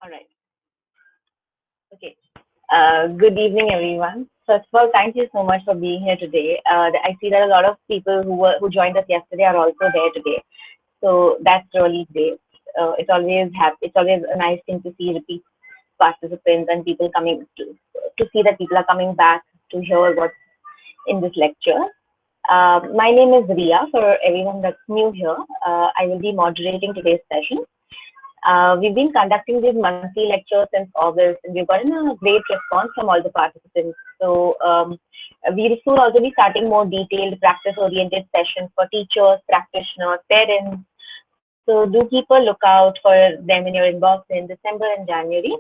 All right. Okay. Good evening, everyone. First of all, thank you so much for being here today. I see that a lot of people who joined us yesterday are also there today, so that's really great. It's always a nice thing to see repeat participants and people coming to see that people are coming back to hear what's in this lecture. My name is Ria. For everyone that's new here, I will be moderating today's session. We've been conducting these monthly lectures since August, and we've gotten a great response from all the participants. So we will soon also be starting more detailed practice-oriented sessions for teachers, practitioners, parents. So do keep a lookout for them in your inbox in December and January.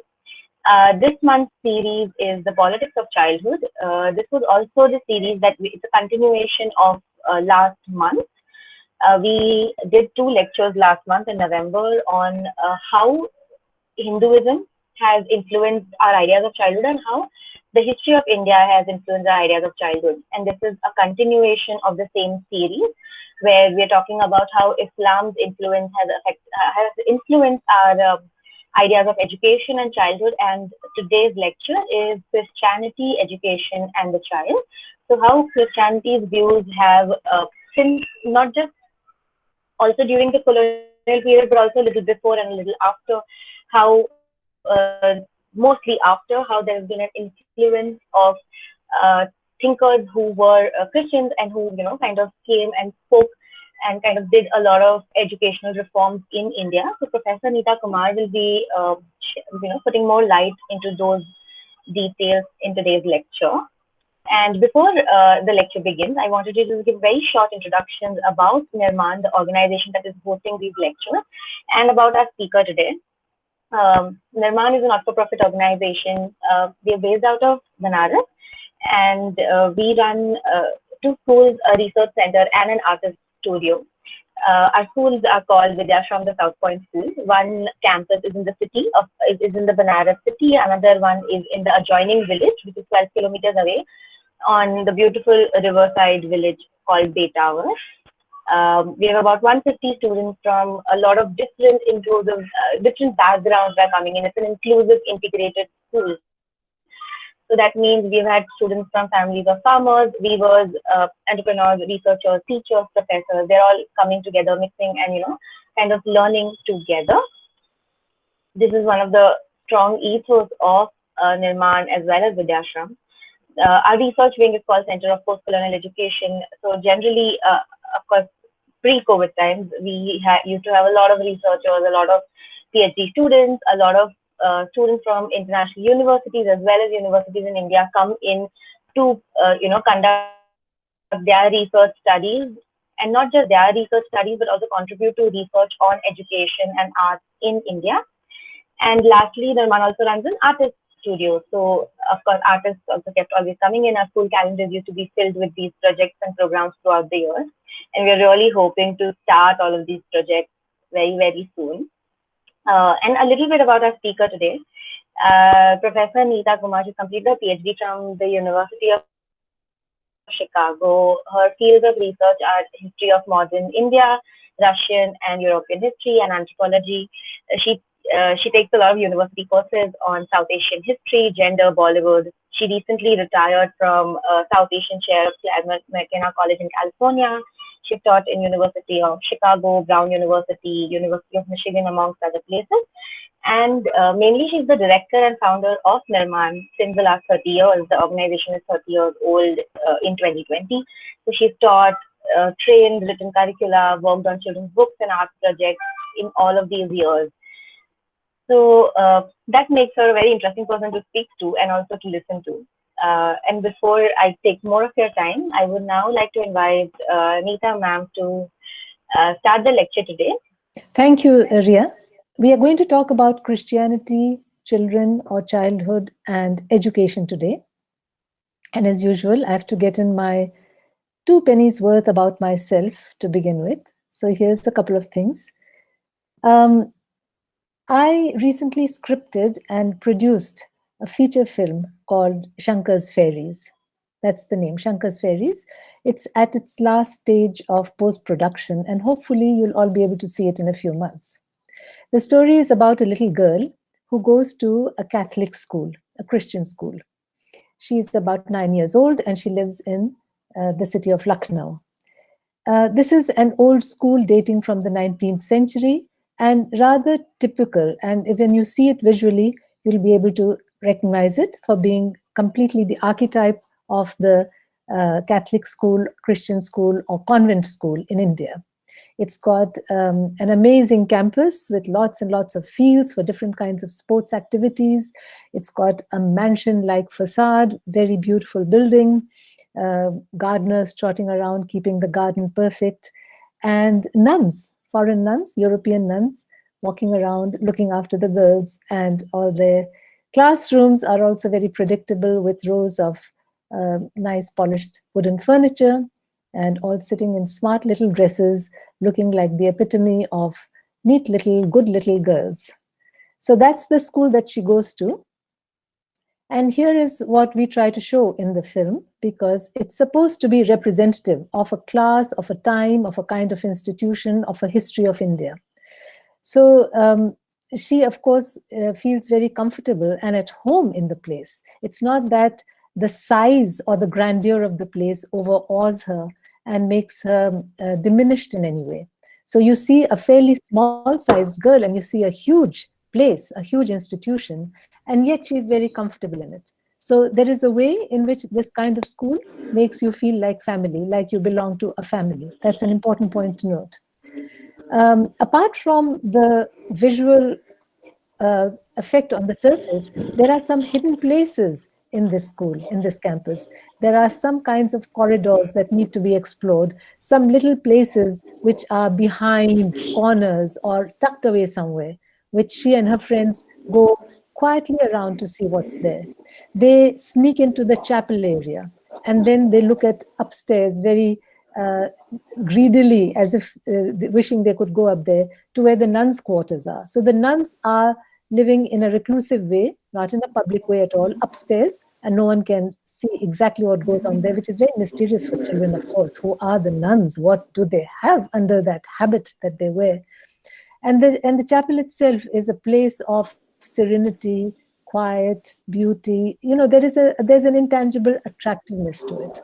This month's series is the politics of childhood. This was also the series it's a continuation of last month. We did 2 lectures last month in November on how Hinduism has influenced our ideas of childhood and how the history of India has influenced our ideas of childhood. And this is a continuation of the same series where we're talking about how Islam's influence has influenced our ideas of education and childhood. And today's lecture is Christianity, Education, and the Child. So how Christianity's views have since not just also during the colonial period, but also a little before and a little after, how mostly after, how there has been an influence of thinkers who were Christians and who kind of came and spoke and kind of did a lot of educational reforms in India. So Professor Nita Kumar will be putting more light into those details in today's lecture. And before the lecture begins, I wanted to just give very short introductions about NIRMAN, the organization that is hosting these lectures, and about our speaker today. NIRMAN is a not-for-profit organization. We are based out of Varanasi, and we run 2 schools, a research center, and an artist studio. Our schools are called Vidyashram, the South Point School. One campus is in the city is in the Banaras city. Another one is in the adjoining village, which is 12 kilometers away, on the beautiful riverside village called Betavar. We have about 150 students from a lot of different different backgrounds that are coming in. It's an inclusive, integrated school. So that means we've had students from families of farmers, weavers, entrepreneurs, researchers, teachers, professors. They're all coming together, mixing and kind of learning together. This is one of the strong ethos of NIRMAN as well as Vidyashram. Our research wing is called Center of Post-Colonial Education. So generally, of course, pre-COVID times, we used to have a lot of researchers, a lot of Ph.D. students, a lot of students from international universities as well as universities in India come in to conduct their research studies, and not just their research studies, but also contribute to research on education and art in India. And lastly, NIRMAN also runs an artist studio. So of course, artists also kept always coming in. Our school calendars used to be filled with these projects and programs throughout the year. And we're really hoping to start all of these projects very, very soon. And a little bit about our speaker today. Professor Nita Kumar, she completed her Ph.D. from the University of Chicago. Her fields of research are history of modern India, Russian and European history, and anthropology. She takes a lot of university courses on South Asian history, gender, Bollywood. She recently retired from South Asian chair of Claremont McKenna College in California. She taught in University of Chicago, Brown University, University of Michigan, amongst other places. And mainly she's the director and founder of NIRMAN since the last 30 years. The organization is 30 years old in 2020. So she's taught, trained, written curricula, worked on children's books and art projects in all of these years. So that makes her a very interesting person to speak to and also to listen to. And before I take more of your time, I would now like to invite Nita ma'am to start the lecture today. Thank you, Ria. We are going to talk about Christianity, children or childhood, and education today. And as usual, I have to get in my 2 pennies worth about myself to begin with. So here's a couple of things. I recently scripted and produced a feature film called Shankar's Fairies. That's the name, Shankar's Fairies. It's at its last stage of post-production, and hopefully you'll all be able to see it in a few months. The story is about a little girl who goes to a Catholic school, a Christian school. She's about 9 years old and she lives in the city of Lucknow. This is an old school dating from the 19th century and rather typical. And when you see it visually, you'll be able to recognize it for being completely the archetype of the Catholic school, Christian school, or convent school in India. It's got an amazing campus with lots and lots of fields for different kinds of sports activities. It's got a mansion-like facade, very beautiful building, gardeners trotting around, keeping the garden perfect, and nuns, foreign nuns, European nuns, walking around, looking after the girls, and all their classrooms are also very predictable with rows of nice polished wooden furniture, and all sitting in smart little dresses, looking like the epitome of neat little, good little girls. So that's the school that she goes to. And here is what we try to show in the film, because it's supposed to be representative of a class, of a time, of a kind of institution, of a history of India. So she, of course, feels very comfortable and at home in the place. It's not that the size or the grandeur of the place overawes her and makes her diminished in any way. So you see a fairly small-sized girl and you see a huge place, a huge institution, and yet she's very comfortable in it. So there is a way in which this kind of school makes you feel like family, like you belong to a family. That's an important point to note. Apart from the visual effect on the surface, there are some hidden places in this school, in this campus. There are some kinds of corridors that need to be explored, some little places which are behind corners or tucked away somewhere, which she and her friends go quietly around to see what's there. They sneak into the chapel area and then they look at upstairs very greedily, as if wishing they could go up there to where the nuns' quarters are. So the nuns are living in a reclusive way, not in a public way at all, upstairs, and no one can see exactly what goes on there, which is very mysterious for children, of course. Who are the nuns? What do they have under that habit that they wear? And the chapel itself is a place of serenity, quiet, beauty. You know, there's an intangible attractiveness to it.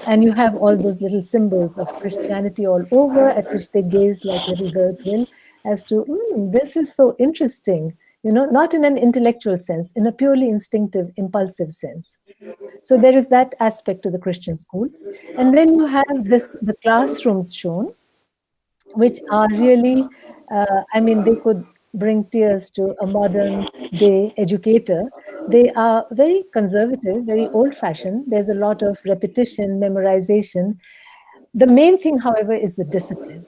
And you have all those little symbols of Christianity all over, at which they gaze like little girls will, as to, this is so interesting, you know, not in an intellectual sense, in a purely instinctive, impulsive sense. So there is that aspect to the Christian school. And then you have the classrooms shown, which are really, I mean, they could bring tears to a modern day educator. They are very conservative, very old-fashioned. There's a lot of repetition, memorization. The main thing, however, is the discipline.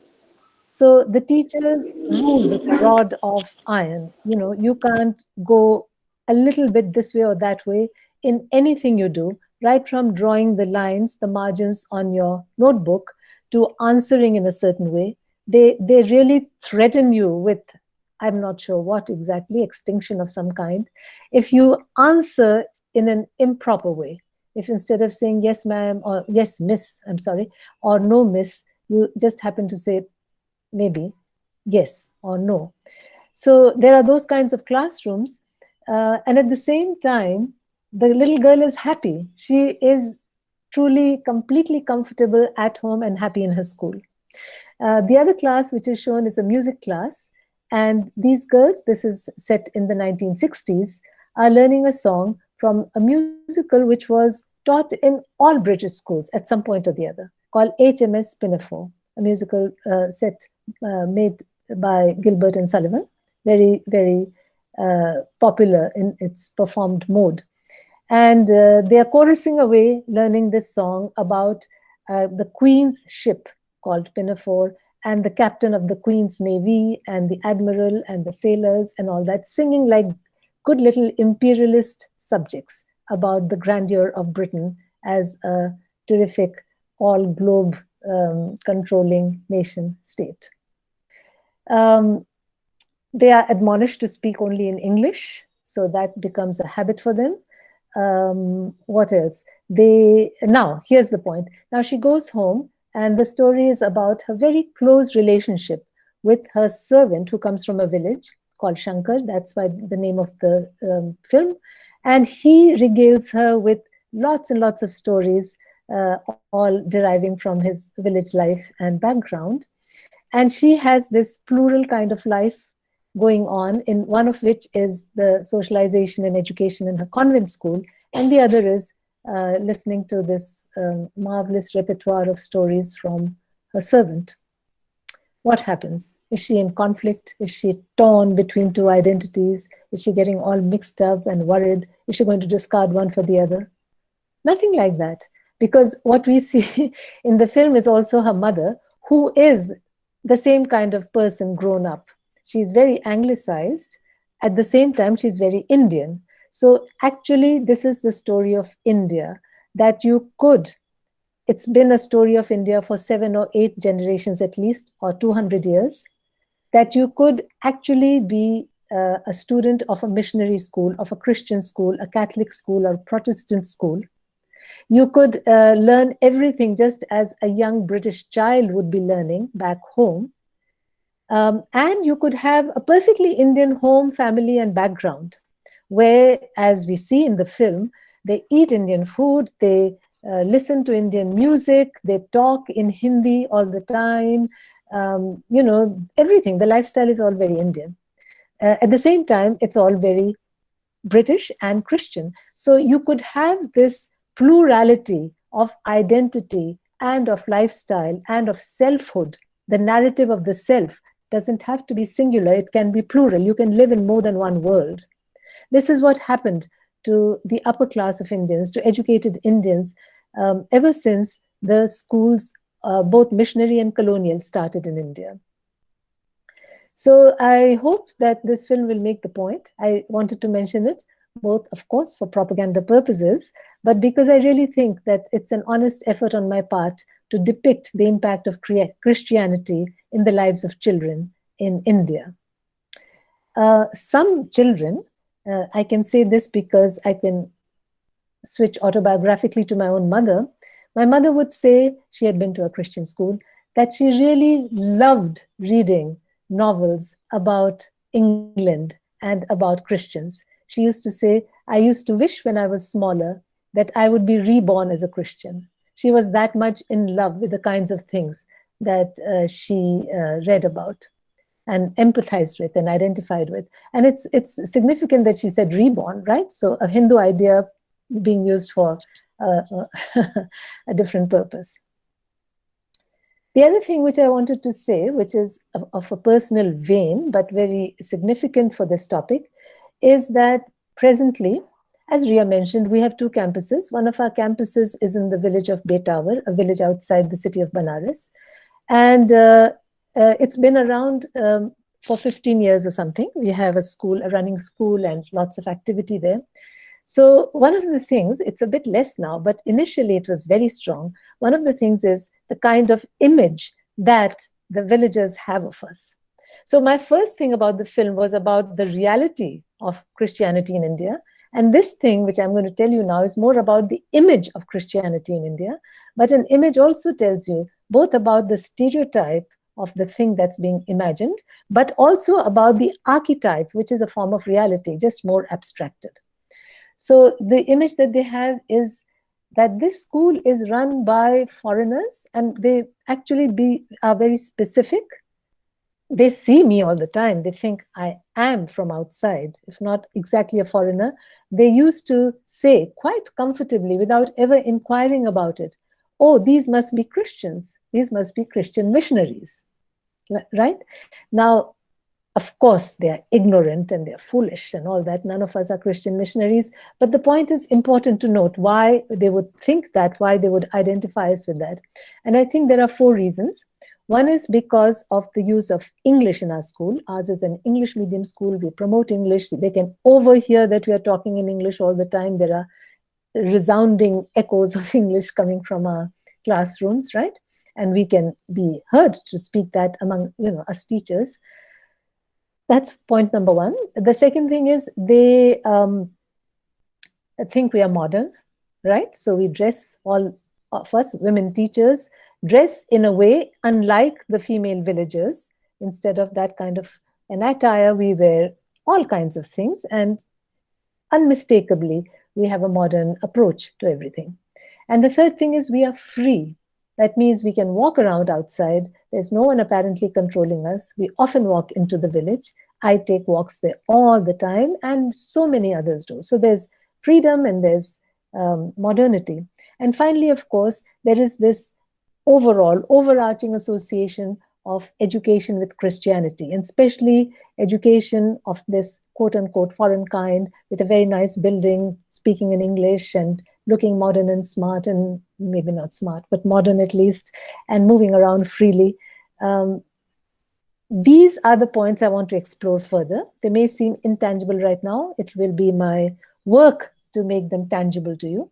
So the teachers rule with a rod of iron. You know, you can't go a little bit this way or that way in anything you do, right from drawing the lines, the margins on your notebook, to answering in a certain way. They really threaten you with, I'm not sure what exactly, extinction of some kind, if you answer in an improper way. If instead of saying yes, ma'am, or yes, miss, I'm sorry, or no, miss, you just happen to say maybe yes or no. So there are those kinds of classrooms. And at the same time, the little girl is happy. She is truly, completely comfortable at home and happy in her school. The other class which is shown is a music class. And these girls, this is set in the 1960s, are learning a song from a musical which was taught in all British schools at some point or the other, called HMS Pinafore, a musical made by Gilbert and Sullivan, very, very popular in its performed mode. And they are chorusing away, learning this song about the Queen's ship called Pinafore, and the captain of the Queen's Navy, and the admiral, and the sailors, and all that, singing like good little imperialist subjects about the grandeur of Britain as a terrific all-globe controlling nation state. They are admonished to speak only in English, so that becomes a habit for them. What else? Now, here's the point. Now she goes home, and the story is about her very close relationship with her servant who comes from a village called Shankar. That's why the name of the film. And he regales her with lots and lots of stories, all deriving from his village life and background. And she has this plural kind of life going on, in one of which is the socialization and education in her convent school, and the other is listening to this marvelous repertoire of stories from her servant. What happens? Is she in conflict? Is she torn between two identities? Is she getting all mixed up and worried? Is she going to discard one for the other? Nothing like that. Because what we see in the film is also her mother, who is the same kind of person grown up. She's very anglicized. At the same time, she's very Indian. So actually, this is the story of India, that you could, it's been a story of India for 7 or 8 generations at least, or 200 years, that you could actually be a student of a missionary school, of a Christian school, a Catholic school, or a Protestant school. You could learn everything just as a young British child would be learning back home. And you could have a perfectly Indian home, family, and background, where, as we see in the film, they eat Indian food, they listen to Indian music, they talk in Hindi all the time, you know, everything. The lifestyle is all very Indian. At the same time, it's all very British and Christian. So you could have this plurality of identity and of lifestyle and of selfhood. The narrative of the self doesn't have to be singular, it can be plural. You can live in more than one world. This is what happened to the upper class of Indians, to educated Indians, ever since the schools, both missionary and colonial, started in India. So I hope that this film will make the point. I wanted to mention it, both, of course, for propaganda purposes, but because I really think that it's an honest effort on my part to depict the impact of Christianity in the lives of children in India. Some children, I can say this because I can switch autobiographically to my own mother. My mother would say, she had been to a Christian school, that she really loved reading novels about England and about Christians. She used to say, I used to wish when I was smaller that I would be reborn as a Christian. She was that much in love with the kinds of things that she read about and empathized with and identified with. And it's significant that she said reborn, right? So a Hindu idea being used for a different purpose. The other thing which I wanted to say, which is of a personal vein, but very significant for this topic, is that presently, as Ria mentioned, we have 2 campuses. One of our campuses is in the village of Betawar, a village outside the city of Banaras. And it's been around for 15 years or something. We have a school, a running school, and lots of activity there. So one of the things, it's a bit less now, but initially it was very strong. One of the things is the kind of image that the villagers have of us. So my first thing about the film was about the reality of Christianity in India. And this thing, which I'm going to tell you now, is more about the image of Christianity in India. But an image also tells you both about the stereotype of the thing that's being imagined, but also about the archetype, which is a form of reality, just more abstracted. So the image that they have is that this school is run by foreigners, and they actually are very specific. They see me all the time. They think I am from outside, if not exactly a foreigner. They used to say quite comfortably, without ever inquiring about it, oh, these must be Christians. These must be Christian missionaries, right? Now, of course, they are ignorant and they're foolish and all that. None of us are Christian missionaries. But the point is important to note why they would think that, why they would identify us with that. And I think there are 4 reasons. One is because of the use of English in our school. Ours is an English medium school. We promote English. They can overhear that we are talking in English all the time. There are resounding echoes of English coming from our classrooms, right? And we can be heard to speak that among, us teachers. That's point number 1. The second thing is they think we are modern, right? So we dress, all of us women teachers dress in a way unlike the female villagers. Instead of that kind of And attire, we wear all kinds of things, and unmistakably, we have a modern approach to everything. And the third thing is we are free. That means we can walk around outside. There's no one apparently controlling us. We often walk into the village. I take walks there all the time, and so many others do. So there's freedom and there's modernity. And finally, of course, there is this overall overarching association of education with Christianity, and especially education of this quote unquote foreign kind, with a very nice building, speaking in English and looking modern and smart, and maybe not smart, but modern at least, and moving around freely. These are the points I want to explore further. They may seem intangible right now. It will be my work to make them tangible to you.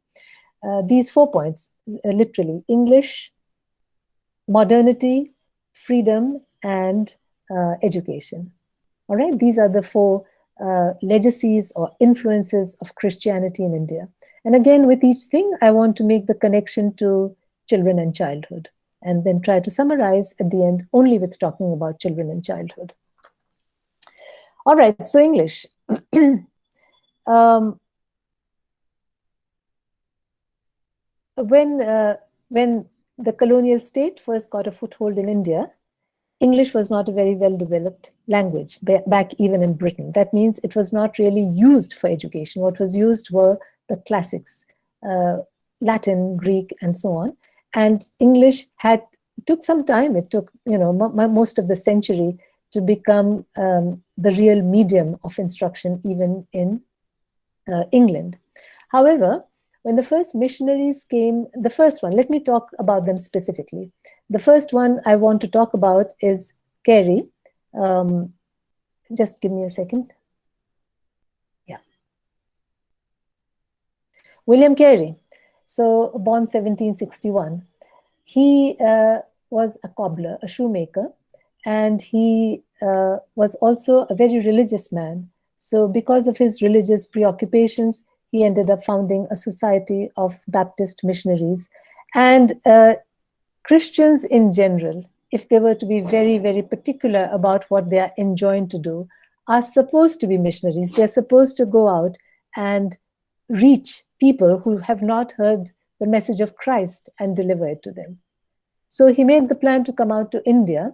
These 4 points, literally: English, modernity, freedom, and education. All right, these are the 4 legacies or influences of Christianity in India. And again, with each thing, I want to make the connection to children and childhood, and then try to summarize at the end only with talking about children and childhood. All right, so English. When the colonial state first got a foothold in India, English was not a very well-developed language back even in Britain. That means it was not really used for education. What was used were the classics, Latin, Greek, and so on. And English took some time. It took, most of the century to become the real medium of instruction, even in England. However, when the first missionaries came, the first one, let me talk about them specifically. The first one I want to talk about is Carey. Just give me a second. Yeah. William Carey. So born 1761. He was a cobbler, a shoemaker, and he was also a very religious man. So because of his religious preoccupations, he ended up founding a society of Baptist missionaries. And Christians in general, if they were to be very, very particular about what they are enjoined to do, are supposed to be missionaries. They're supposed to go out and reach people who have not heard the message of Christ and deliver it to them. So he made the plan to come out to India.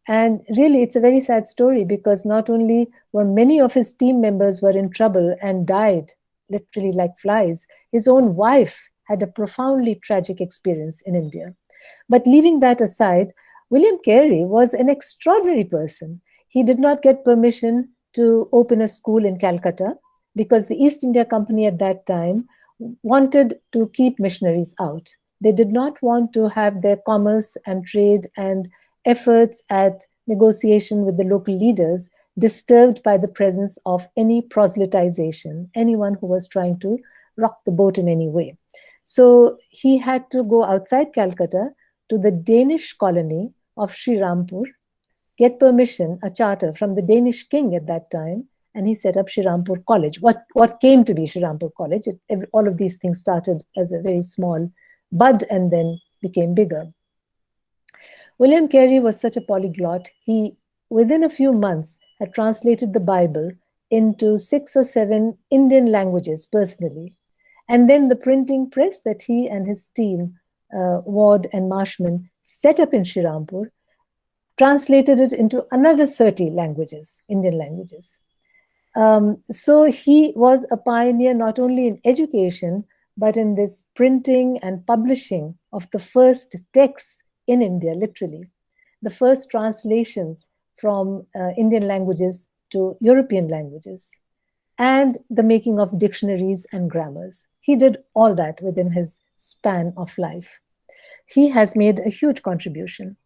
And really, it's a very sad story, because not only were many of his team members were in trouble and died literally like flies, his own wife had a profoundly tragic experience in India. But leaving that aside, William Carey was an extraordinary person. He did not get permission to open a school in Calcutta because the East India Company at that time wanted to keep missionaries out. They did not want to have their commerce and trade and efforts at negotiation with the local leaders disturbed by the presence of any proselytization, anyone who was trying to rock the boat in any way. So he had to go outside Calcutta to the Danish colony of Sri Rampur, get permission, a charter from the Danish king at that time, and he set up Sri Rampur College, what came to be Sri Rampur College. All of these things started as a very small bud and then became bigger. William Carey was such a polyglot. He, within a few months, had translated the Bible into 6 or 7 Indian languages personally. And then the printing press that he and his team, Ward and Marshman, set up in Sri Rampur, translated it into another 30 languages, Indian languages. So he was a pioneer not only in education, but in this printing and publishing of the first texts in India, literally, the first translations from Indian languages to European languages, and the making of dictionaries and grammars. He did all that within his span of life. He has made a huge contribution.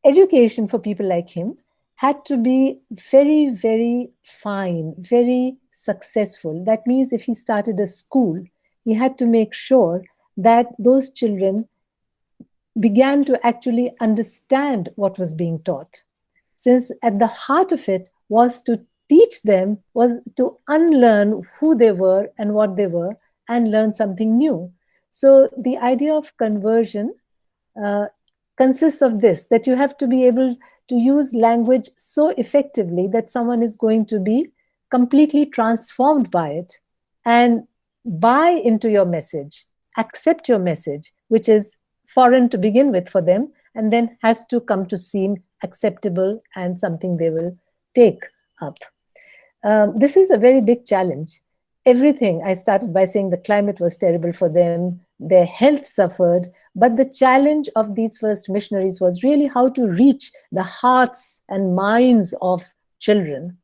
Education for people like him had to be very, very fine, very successful. That means if he started a school, he had to make sure that those children began to actually understand what was being taught. Since at the heart of it was to teach them, was to unlearn who they were and what they were and learn something new. So the idea of conversion consists of this, that you have to be able to use language so effectively that someone is going to be completely transformed by it and buy into your message, accept your message, which is foreign to begin with for them, and then has to come to seem acceptable and something they will take up. This is a very big challenge. Everything, I started by saying the climate was terrible for them, their health suffered, but the challenge of these first missionaries was really how to reach the hearts and minds of children.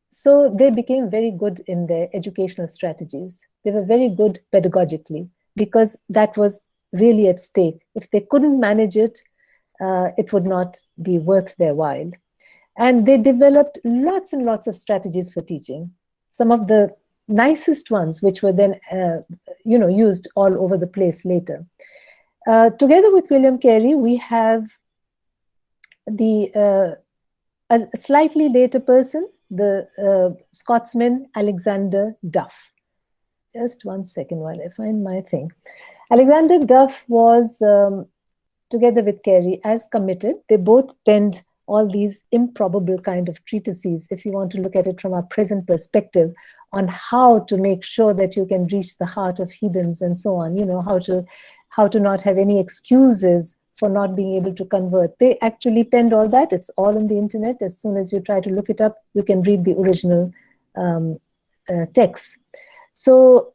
So they became very good in their educational strategies. They were very good pedagogically because that was really at stake. If they couldn't manage it, it would not be worth their while. And they developed lots and lots of strategies for teaching. Some of the nicest ones, which were then used all over the place later. Together with William Carey, we have a slightly later person, the Scotsman Alexander Duff. Just one second while I find my thing. Alexander Duff was, together with Carey, as committed. They both penned all these improbable kind of treatises, if you want to look at it from a present perspective, on how to make sure that you can reach the heart of heathens and so on, how to not have any excuses for not being able to convert. They actually penned all that. It's all on the internet. As soon as you try to look it up, you can read the original text. So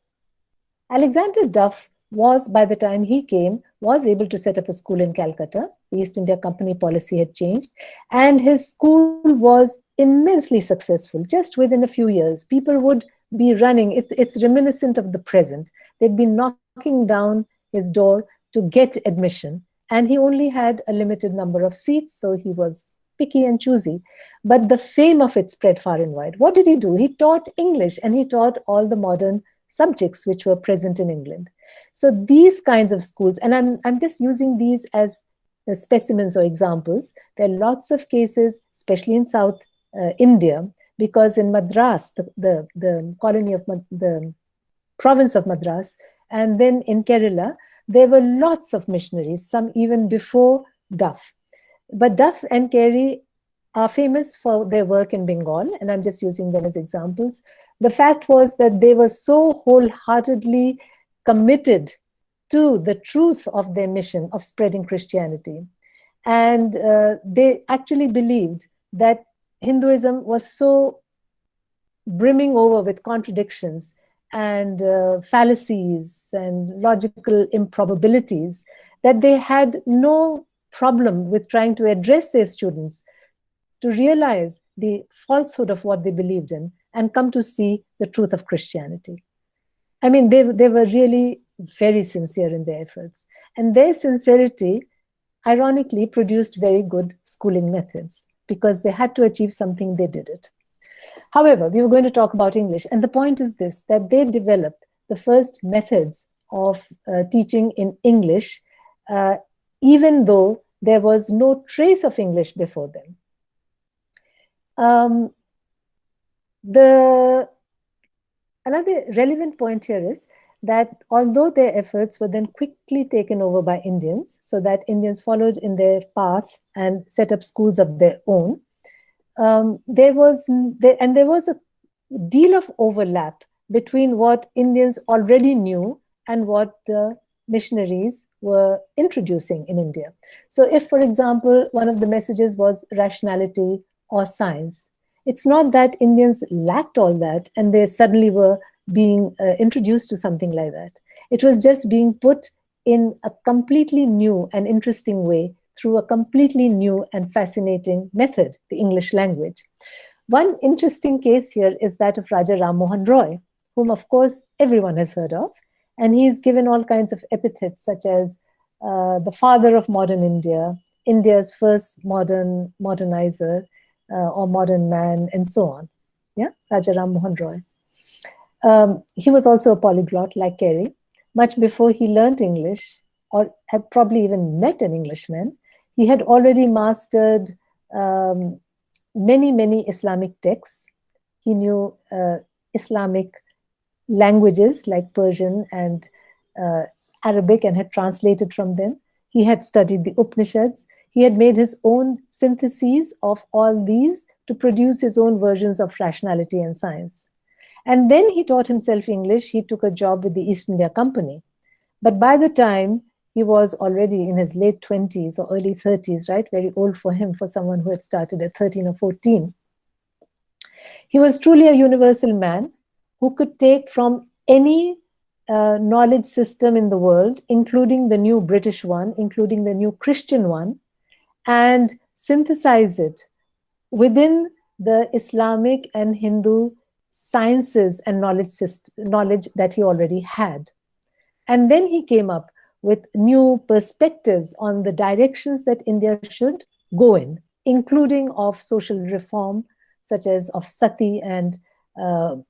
Alexander Duff was, by the time he came, was able to set up a school in Calcutta. The East India Company policy had changed, and his school was immensely successful. Just within a few years, people would be running. It's reminiscent of the present. They'd be knocking down his door to get admission, and he only had a limited number of seats, so he was picky and choosy. But the fame of it spread far and wide. What did he do? He taught English, and he taught all the modern subjects which were present in England. So these kinds of schools, and I'm just using these as specimens or examples. There are lots of cases, especially in South India, because in Madras, the colony of the province of Madras, and then in Kerala, there were lots of missionaries, some even before Duff. But Duff and Carey are famous for their work in Bengal, and I'm just using them as examples. The fact was that they were so wholeheartedly committed to the truth of their mission of spreading Christianity. And they actually believed that Hinduism was so brimming over with contradictions and fallacies and logical improbabilities that they had no problem with trying to address their students to realize the falsehood of what they believed in and come to see the truth of Christianity. I mean, they were really very sincere in their efforts. And their sincerity, ironically, produced very good schooling methods because they had to achieve something, they did it. However, we were going to talk about English. And the point is this, that they developed the first methods of teaching in English, even though there was no trace of English before them. Another relevant point here is that although their efforts were then quickly taken over by Indians, so that Indians followed in their path and set up schools of their own, there was a deal of overlap between what Indians already knew and what the missionaries were introducing in India. So if, for example, one of the messages was rationality or science, it's not that Indians lacked all that and they suddenly were being introduced to something like that. It was just being put in a completely new and interesting way through a completely new and fascinating method, the English language. One interesting case here is that of Raja Ram Mohan Roy, whom of course everyone has heard of, and he's given all kinds of epithets such as the father of modern India, India's first modernizer, or modern man, and so on. Yeah, Raja Ram Mohan Roy. He was also a polyglot like Carey. Much before he learned English, or had probably even met an Englishman, he had already mastered many Islamic texts. He knew Islamic languages like Persian and Arabic and had translated from them. He had studied the Upanishads. He had made his own syntheses of all these to produce his own versions of rationality and science. And then he taught himself English. He took a job with the East India Company. But by the time he was already in his late 20s or early 30s, right? Very old for him, for someone who had started at 13 or 14. He was truly a universal man who could take from any knowledge system in the world, including the new British one, including the new Christian one, and synthesize it within the Islamic and Hindu sciences and knowledge that he already had. And then he came up with new perspectives on the directions that India should go in, including of social reform, such as of sati and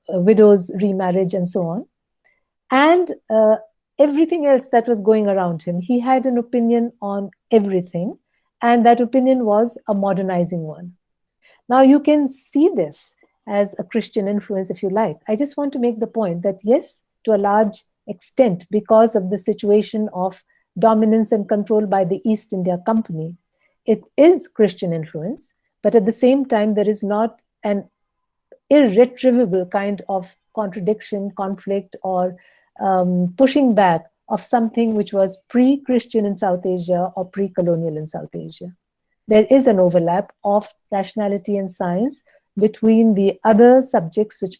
widows' remarriage and so on. And everything else that was going around him. He had an opinion on everything, and that opinion was a modernizing one. Now, you can see this as a Christian influence, if you like. I just want to make the point that, yes, to a large extent, because of the situation of dominance and control by the East India Company, it is Christian influence, but at the same time, there is not an irretrievable kind of contradiction, conflict, or pushing back of something which was pre-Christian in South Asia or pre-colonial in South Asia. There is an overlap of rationality and science between the other subjects, which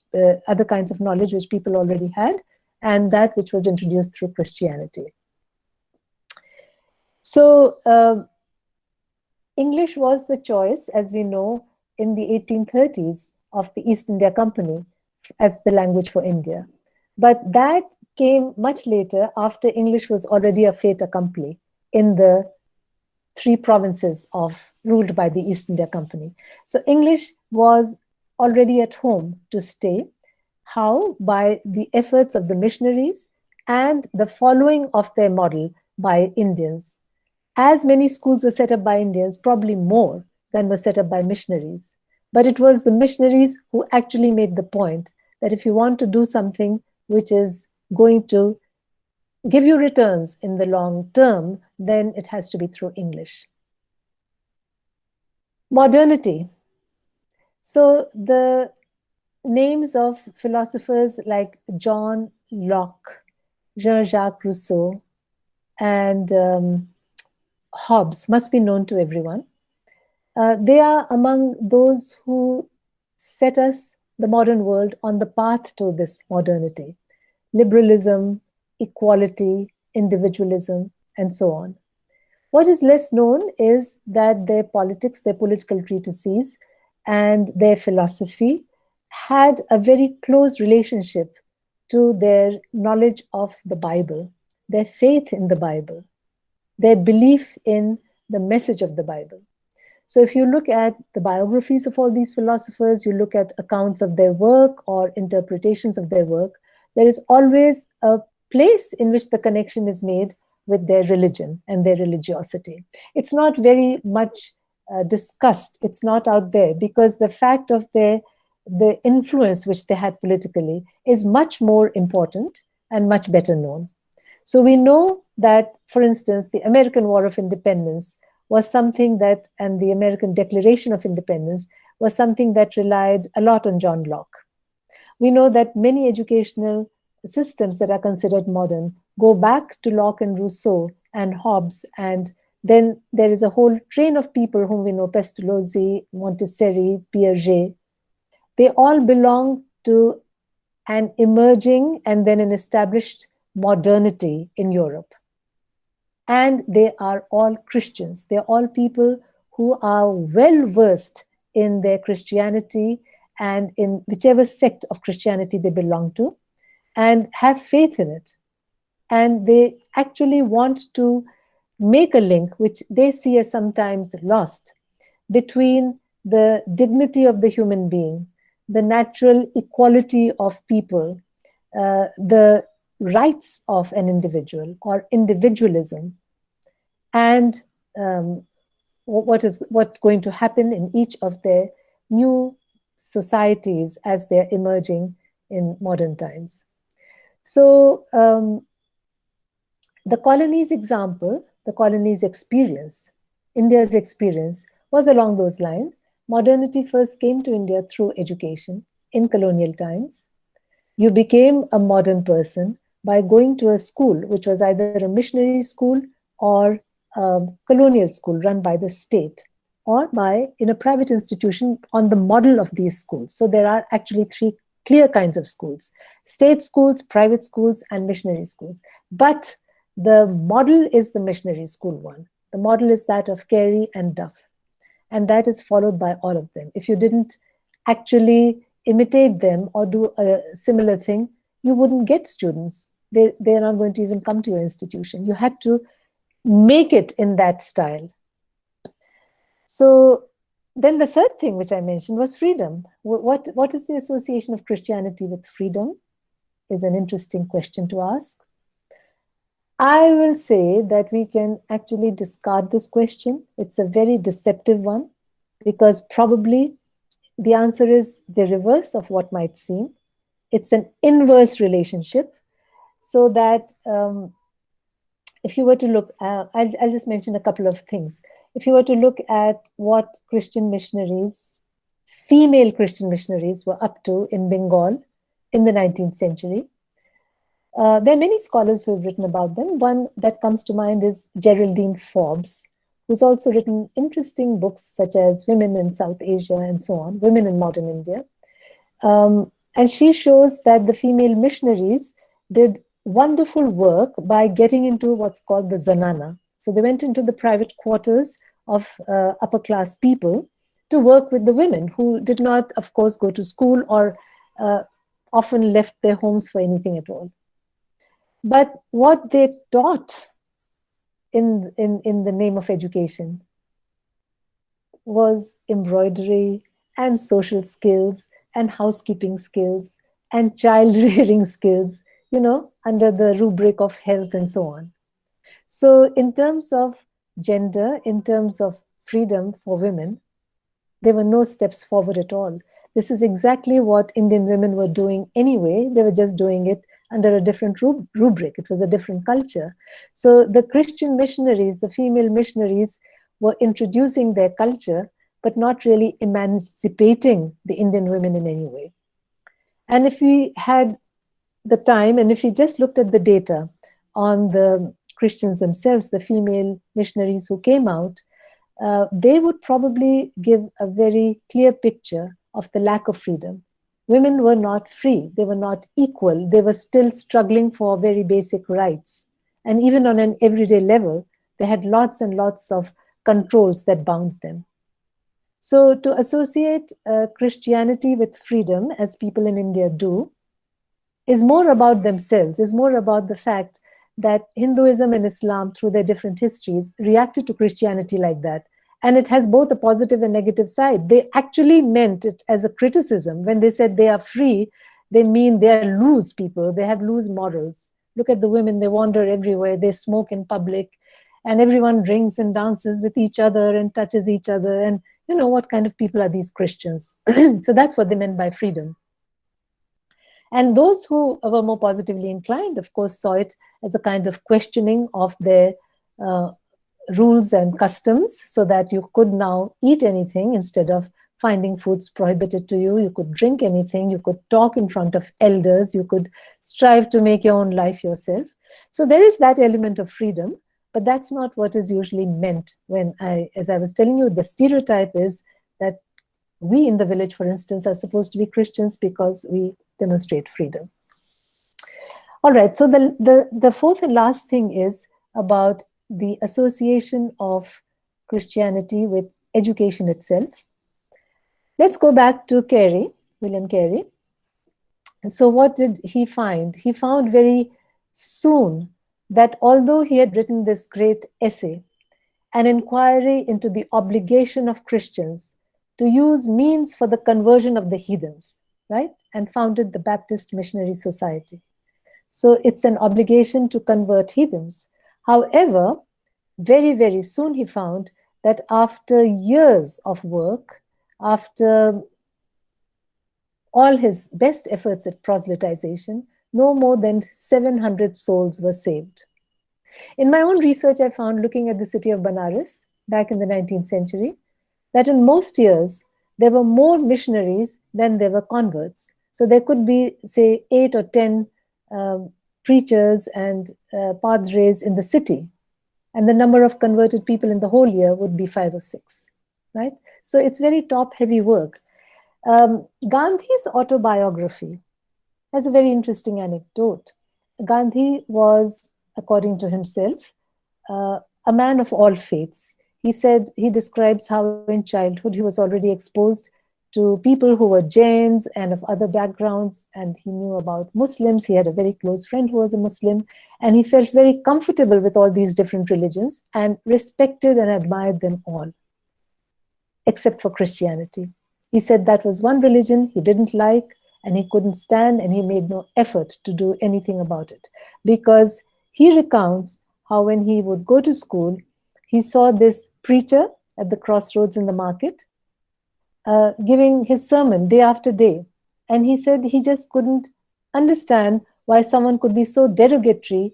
other kinds of knowledge which people already had, and that which was introduced through Christianity. So English was the choice, as we know, in the 1830s of the East India Company as the language for India. But that came much later, after English was already a fait accompli in the 3 provinces ruled by the East India Company. So English was already at home to stay. How? By the efforts of the missionaries and the following of their model by Indians. As many schools were set up by Indians, probably more than were set up by missionaries. But it was the missionaries who actually made the point that if you want to do something which is going to give you returns in the long term, then it has to be through English. Modernity. So the names of philosophers like John Locke, Jean-Jacques Rousseau, and Hobbes must be known to everyone. They are among those who set us, the modern world, on the path to this modernity. Liberalism, equality, individualism, and so on. What is less known is that their politics, their political treatises, and their philosophy had a very close relationship to their knowledge of the Bible, their faith in the Bible, their belief in the message of the Bible. So if you look at the biographies of all these philosophers, you look at accounts of their work or interpretations of their work, there is always a place in which the connection is made with their religion and their religiosity. It's not very much discussed. It's not out there because the fact of the influence which they had politically is much more important and much better known. So we know that, for instance, the American War of Independence was something that, and the American Declaration of Independence was something that relied a lot on John Locke. We know that many educational systems that are considered modern go back to Locke and Rousseau and Hobbes, and then there is a whole train of people whom we know, Pestalozzi, Montessori, Piaget. They all belong to an emerging and then an established modernity in Europe. And they are all Christians. They're all people who are well versed in their Christianity and in whichever sect of Christianity they belong to, and have faith in it. And they actually want to make a link, which they see as sometimes lost, between the dignity of the human being, the natural equality of people, the rights of an individual, or individualism, and what's going to happen in each of their new societies as they're emerging in modern times. So the colonies example the colony's experience, India's experience, was along those lines. Modernity first came to India through education in colonial times. You became a modern person by going to a school, which was either a missionary school or a colonial school run by the state, or by in a private institution on the model of these schools. So there are actually three clear kinds of schools: state schools, private schools, and missionary schools. But the model is the missionary school one. The model is that of Carey and Duff, and that is followed by all of them. If you didn't actually imitate them or do a similar thing, you wouldn't get students. They're not going to even come to your institution. You had to make it in that style. So then the third thing which I mentioned was freedom. What is the association of Christianity with freedom is an interesting question to ask. I will say that we can actually discard this question. It's a very deceptive one, because probably the answer is the reverse of what might seem. It's an inverse relationship. So that if you were to look, I'll just mention a couple of things. If you were to look at what Christian missionaries, female Christian missionaries, were up to in Bengal in the 19th century, there are many scholars who have written about them. One that comes to mind is Geraldine Forbes, who's also written interesting books such as Women in South Asia and so on, Women in Modern India. And she shows that the female missionaries did wonderful work by getting into what's called the zanana. So they went into the private quarters of upper class people to work with the women who did not, of course, go to school or often left their homes for anything at all. But what they taught in the name of education was embroidery and social skills and housekeeping skills and child rearing skills, you know, under the rubric of health and so on. So in terms of gender, in terms of freedom for women, there were no steps forward at all. This is exactly what Indian women were doing anyway. They were just doing it under a different rubric. It was a different culture. So the Christian missionaries, the female missionaries, were introducing their culture, but not really emancipating the Indian women in any way. And if we had the time, and if we just looked at the data on the Christians themselves, the female missionaries who came out, they would probably give a very clear picture of the lack of freedom. Women were not free. They were not equal. They were still struggling for very basic rights. And even on an everyday level, they had lots and lots of controls that bound them. So to associate Christianity with freedom, as people in India do, is more about themselves, is more about the fact that Hinduism and Islam, through their different histories, reacted to Christianity like that. And it has both a positive and negative side. They actually meant it as a criticism. When they said they are free, they mean they are loose people. They have loose morals. Look at the women, they wander everywhere. They smoke in public, and everyone drinks and dances with each other and touches each other. And you know, what kind of people are these Christians? So that's what they meant by freedom. And those who were more positively inclined, of course, saw it as a kind of questioning of their rules and customs, so that you could now eat anything instead of finding foods prohibited to you. You could drink anything. You could talk in front of elders. You could strive to make your own life yourself. So there is that element of freedom, but that's not what is usually meant when as I was telling you, the stereotype is that we in the village, for instance, are supposed to be Christians because we demonstrate freedom. All right, so the fourth and last thing is about the association of Christianity with education itself. Let's go back to Carey, William Carey. So what did he find? He found very soon that although he had written this great essay, an inquiry into the obligation of Christians to use means for the conversion of the heathens, right? And founded the Baptist Missionary Society. So it's an obligation to convert heathens. However, very, very soon he found that after years of work, after all his best efforts at proselytization, no more than 700 souls were saved. In my own research, I found, looking at the city of Benares back in the 19th century, that in most years, there were more missionaries than there were converts. So there could be, say, 8 or 10 preachers and padres in the city, and the number of converted people in the whole year would be 5 or 6, right? So it's very top-heavy work. Gandhi's autobiography has a very interesting anecdote. Gandhi was, according to himself, a man of all faiths. He said, he describes how in childhood he was already exposed to people who were Jains and of other backgrounds, and he knew about Muslims. He had a very close friend who was a Muslim, and he felt very comfortable with all these different religions and respected and admired them all, except for Christianity. He said that was one religion he didn't like, and he couldn't stand, and he made no effort to do anything about it, because he recounts how when he would go to school, he saw this preacher at the crossroads in the market giving his sermon day after day. And he said he just couldn't understand why someone could be so derogatory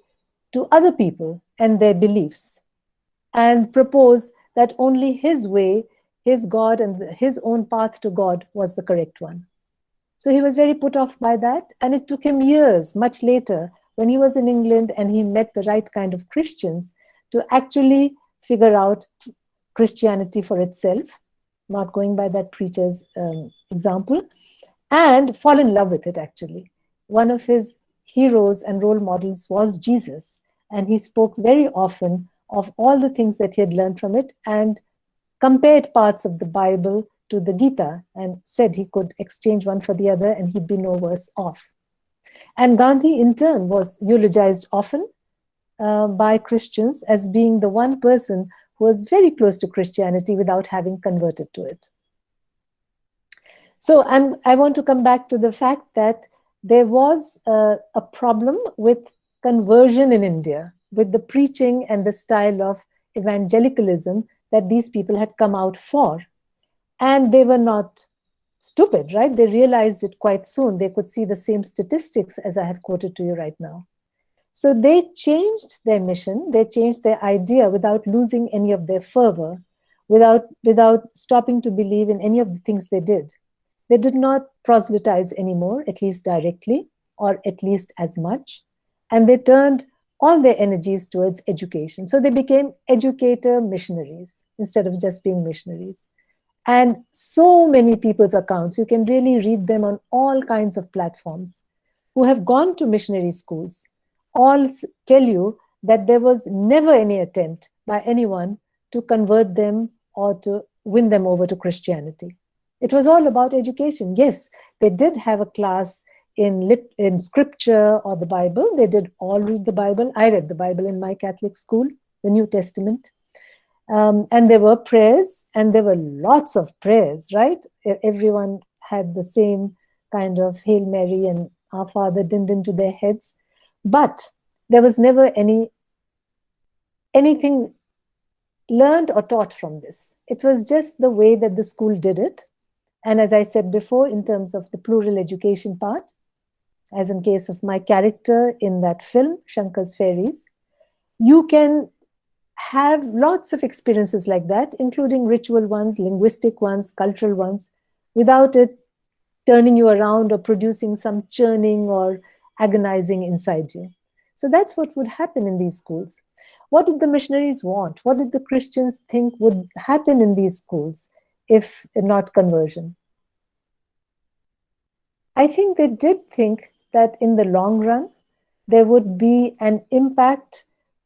to other people and their beliefs, and propose that only his way, his God, and his own path to God was the correct one. So he was very put off by that. And it took him years, much later, when he was in England and he met the right kind of Christians, to actually figure out Christianity for itself, not going by that preacher's example, and fall in love with it, actually. One of his heroes and role models was Jesus, and he spoke very often of all the things that he had learned from it and compared parts of the Bible to the Gita and said he could exchange one for the other and he'd be no worse off. And Gandhi, in turn, was eulogized often by Christians as being the one person who was very close to Christianity without having converted to it. So I want to come back to the fact that there was a problem with conversion in India, with the preaching and the style of evangelicalism that these people had come out for. And they were not stupid, right? They realized it quite soon. They could see the same statistics as I have quoted to you right now. So they changed their mission, they changed their idea without losing any of their fervor, without stopping to believe in any of the things they did. They did not proselytize anymore, at least directly, or at least as much. And they turned all their energies towards education. So they became educator missionaries instead of just being missionaries. And so many people's accounts, you can really read them on all kinds of platforms, who have gone to missionary schools, all tell you that there was never any attempt by anyone to convert them or to win them over to Christianity. It was all about education. Yes, they did have a class in scripture or the Bible. They did all read the Bible. I read the Bible in my Catholic school, the New Testament. And there were prayers, and there were lots of prayers, right? Everyone had the same kind of Hail Mary and Our Father dinned into their heads. But there was never anything learned or taught from this. It was just the way that the school did it. And as I said before, in terms of the plural education part, as in case of my character in that film, Shankar's Fairies, you can have lots of experiences like that, including ritual ones, linguistic ones, cultural ones, without it turning you around or producing some churning or agonizing inside you. So that's what would happen in these schools. What did the missionaries want? What did the Christians think would happen in these schools if not conversion? I think they did think that in the long run, there would be an impact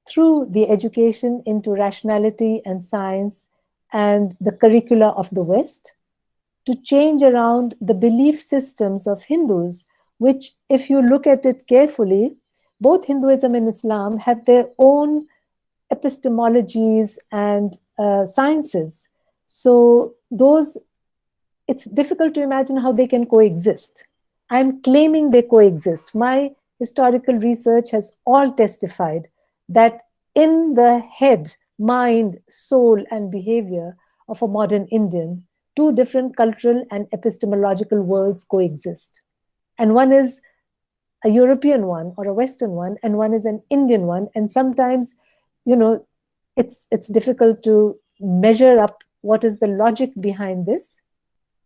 through the education into rationality and science and the curricula of the West to change around the belief systems of Hindus, which, if you look at it carefully, both Hinduism and Islam have their own epistemologies and sciences. So it's difficult to imagine how they can coexist. I'm claiming they coexist. My historical research has all testified that in the head, mind, soul, and behavior of a modern Indian, two different cultural and epistemological worlds coexist. And one is a European one or a Western one, and one is an Indian one. And sometimes it's difficult to measure up what is the logic behind this.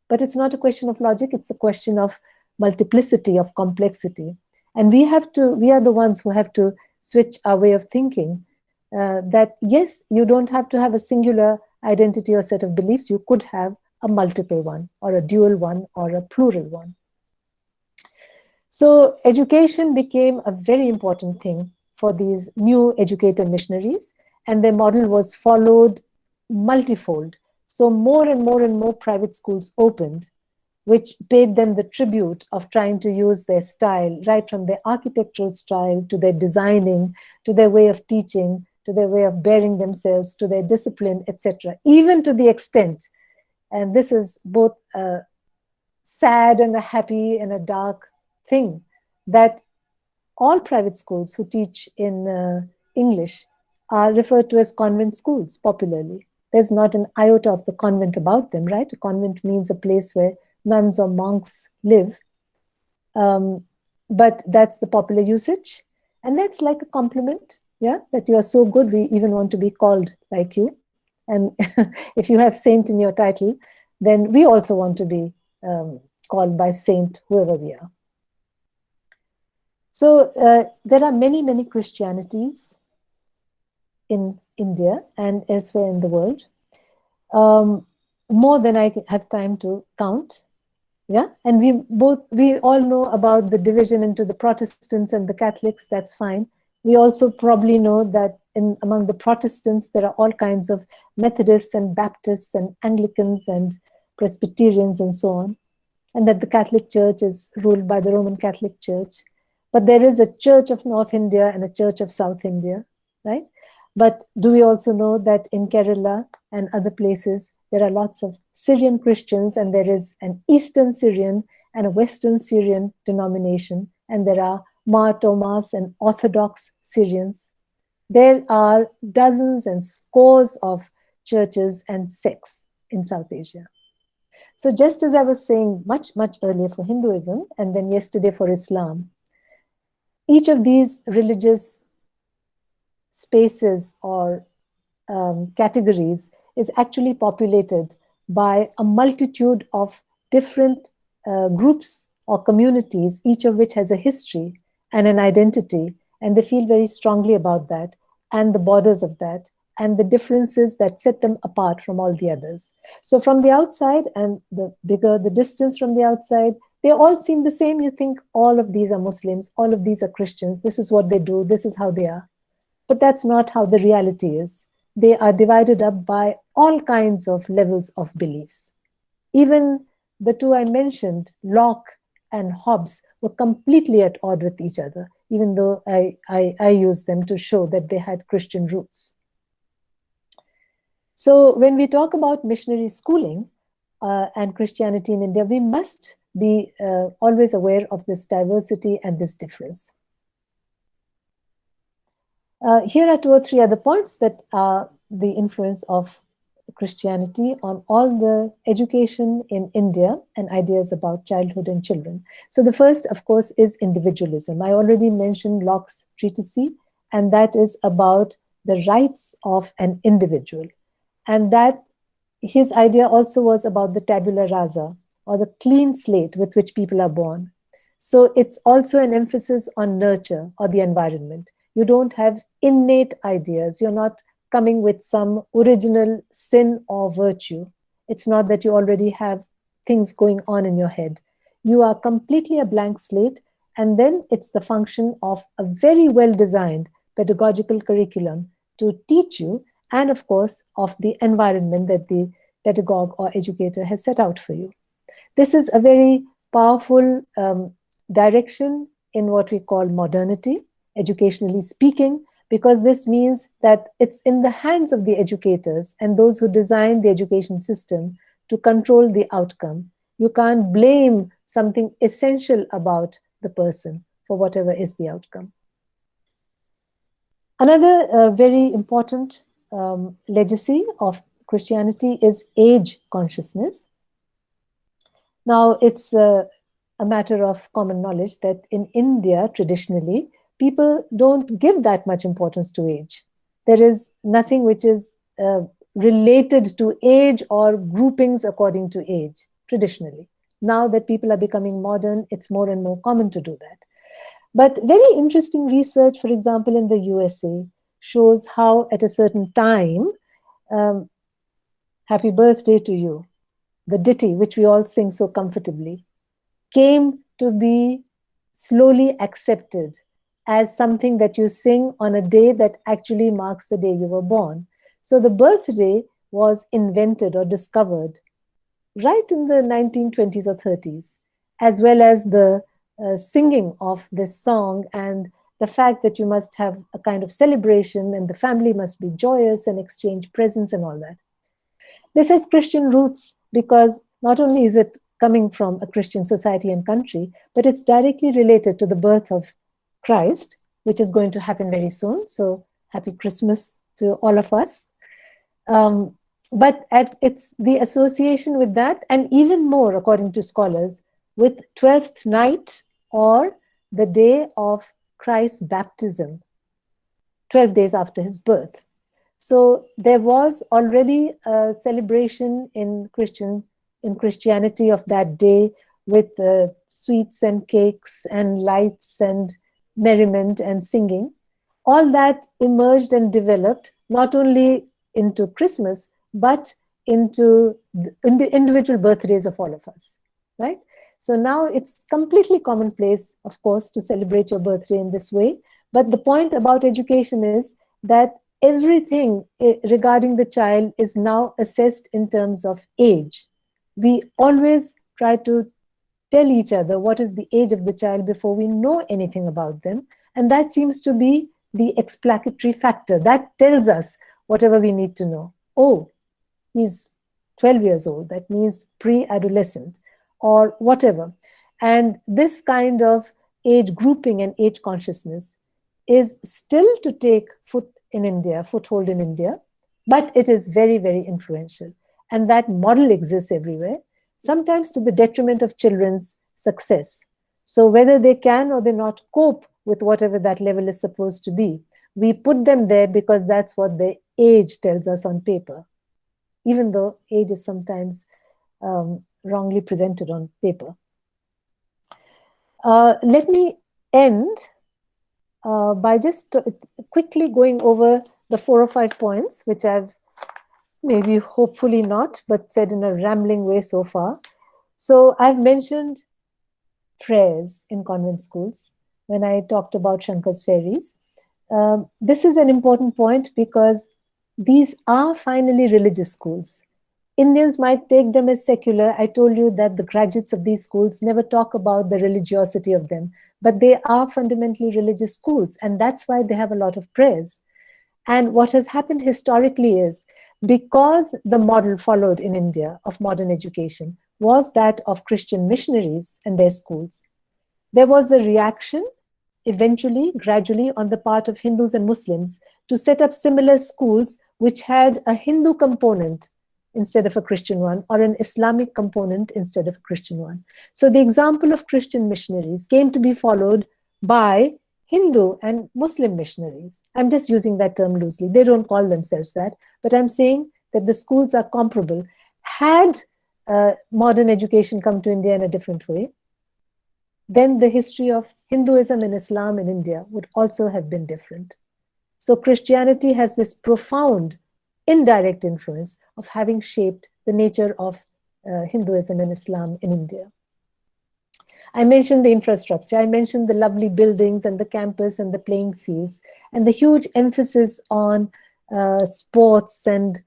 But it's not a question of logic, it's a question of multiplicity, of complexity. And we are the ones who have to switch our way of thinking, that yes, you don't have to have a singular identity or set of beliefs. You could have a multiple one, or a dual one, or a plural one. So education became a very important thing for these new educator missionaries, and their model was followed multifold. So more and more and more private schools opened, which paid them the tribute of trying to use their style, right from their architectural style to their designing, to their way of teaching, to their way of bearing themselves, to their discipline, etc. Even to the extent, and this is both a sad and a happy and a dark thing, that all private schools who teach in English are referred to as convent schools popularly. There's not an iota of the convent about them, right? A convent means a place where nuns or monks live. But that's the popular usage. And that's like a compliment, yeah, that you are so good, we even want to be called like you. And if you have saint in your title, then we also want to be called by saint, whoever we are. So there are many, many Christianities in India and elsewhere in the world, more than I have time to count. Yeah, and we all know about the division into the Protestants and the Catholics. That's fine. We also probably know that among the Protestants there are all kinds of Methodists and Baptists and Anglicans and Presbyterians and so on, and that the Catholic Church is ruled by the Roman Catholic Church. But there is a Church of North India and a Church of South India, right? But do we also know that in Kerala and other places, there are lots of Syrian Christians, and there is an Eastern Syrian and a Western Syrian denomination, and there are Mar Thomas and Orthodox Syrians. There are dozens and scores of churches and sects in South Asia. So just as I was saying much, much earlier for Hinduism, and then yesterday for Islam, each of these religious spaces or categories is actually populated by a multitude of different groups or communities, each of which has a history and an identity, and they feel very strongly about that, and the borders of that, and the differences that set them apart from all the others. So from the outside, and the bigger the distance from the outside, they all seem the same. You think all of these are Muslims, all of these are Christians, this is what they do, this is how they are. But that's not how the reality is. They are divided up by all kinds of levels of beliefs. Even the two I mentioned, Locke and Hobbes, were completely at odds with each other, even though I used them to show that they had Christian roots. So when we talk about missionary schooling and Christianity in India, we must be always aware of this diversity and this difference. Here are two or three other points that are the influence of Christianity on all the education in India and ideas about childhood and children. So the first, of course, is individualism. I already mentioned Locke's treatise, and that is about the rights of an individual. And that his idea also was about the tabula rasa, or the clean slate with which people are born. So it's also an emphasis on nurture or the environment. You don't have innate ideas. You're not coming with some original sin or virtue. It's not that you already have things going on in your head. You are completely a blank slate, and then it's the function of a very well-designed pedagogical curriculum to teach you, and of course, of the environment that the pedagogue or educator has set out for you. This is a very powerful direction in what we call modernity, educationally speaking, because this means that it's in the hands of the educators and those who design the education system to control the outcome. You can't blame something essential about the person for whatever is the outcome. Another very important legacy of Christianity is age consciousness. Now, it's a matter of common knowledge that in India, traditionally, people don't give that much importance to age. There is nothing which is related to age or groupings according to age, traditionally. Now that people are becoming modern, it's more and more common to do that. But very interesting research, for example, in the USA, shows how at a certain time, happy birthday to you, the ditty, which we all sing so comfortably, came to be slowly accepted as something that you sing on a day that actually marks the day you were born. So the birthday was invented or discovered right in the 1920s or 30s, as well as the singing of this song and the fact that you must have a kind of celebration and the family must be joyous and exchange presents and all that. This has Christian roots because not only is it coming from a Christian society and country, but it's directly related to the birth of Christ, which is going to happen very soon. So happy Christmas to all of us. But it's the association with that, and even more, according to scholars, with 12th night or the day of Christ's baptism, 12 days after his birth. So there was already a celebration in Christianity of that day with sweets and cakes and lights and merriment and singing. All that emerged and developed not only into Christmas, but into the individual birthdays of all of us, right? So now it's completely commonplace, of course, to celebrate your birthday in this way. But the point about education is that everything regarding the child is now assessed in terms of age. We always try to tell each other what is the age of the child before we know anything about them. And that seems to be the explanatory factor. That tells us whatever we need to know. Oh, he's 12 years old. That means pre-adolescent or whatever. And this kind of age grouping and age consciousness is still to take foothold in India, but it is very, very influential. And that model exists everywhere, sometimes to the detriment of children's success. So whether they can or they not cope with whatever that level is supposed to be, we put them there because that's what the age tells us on paper, even though age is sometimes wrongly presented on paper. Let me end by just quickly going over the 4 or 5 points, which I've maybe hopefully not, but said in a rambling way so far. So I've mentioned prayers in convent schools when I talked about Shankar's fairies. This is an important point because these are finally religious schools. Indians might take them as secular. I told you that the graduates of these schools never talk about the religiosity of them, but they are fundamentally religious schools, and that's why they have a lot of prayers. And what has happened historically is, because the model followed in India of modern education was that of Christian missionaries and their schools, there was a reaction eventually, gradually, on the part of Hindus and Muslims to set up similar schools which had a Hindu component instead of a Christian one, or an Islamic component instead of a Christian one. So the example of Christian missionaries came to be followed by Hindu and Muslim missionaries. I'm just using that term loosely. They don't call themselves that, but I'm saying that the schools are comparable. Had modern education come to India in a different way, then the history of Hinduism and Islam in India would also have been different. So Christianity has this profound indirect influence of having shaped the nature of Hinduism and Islam in India. I mentioned the infrastructure. I mentioned the lovely buildings and the campus and the playing fields and the huge emphasis on sports and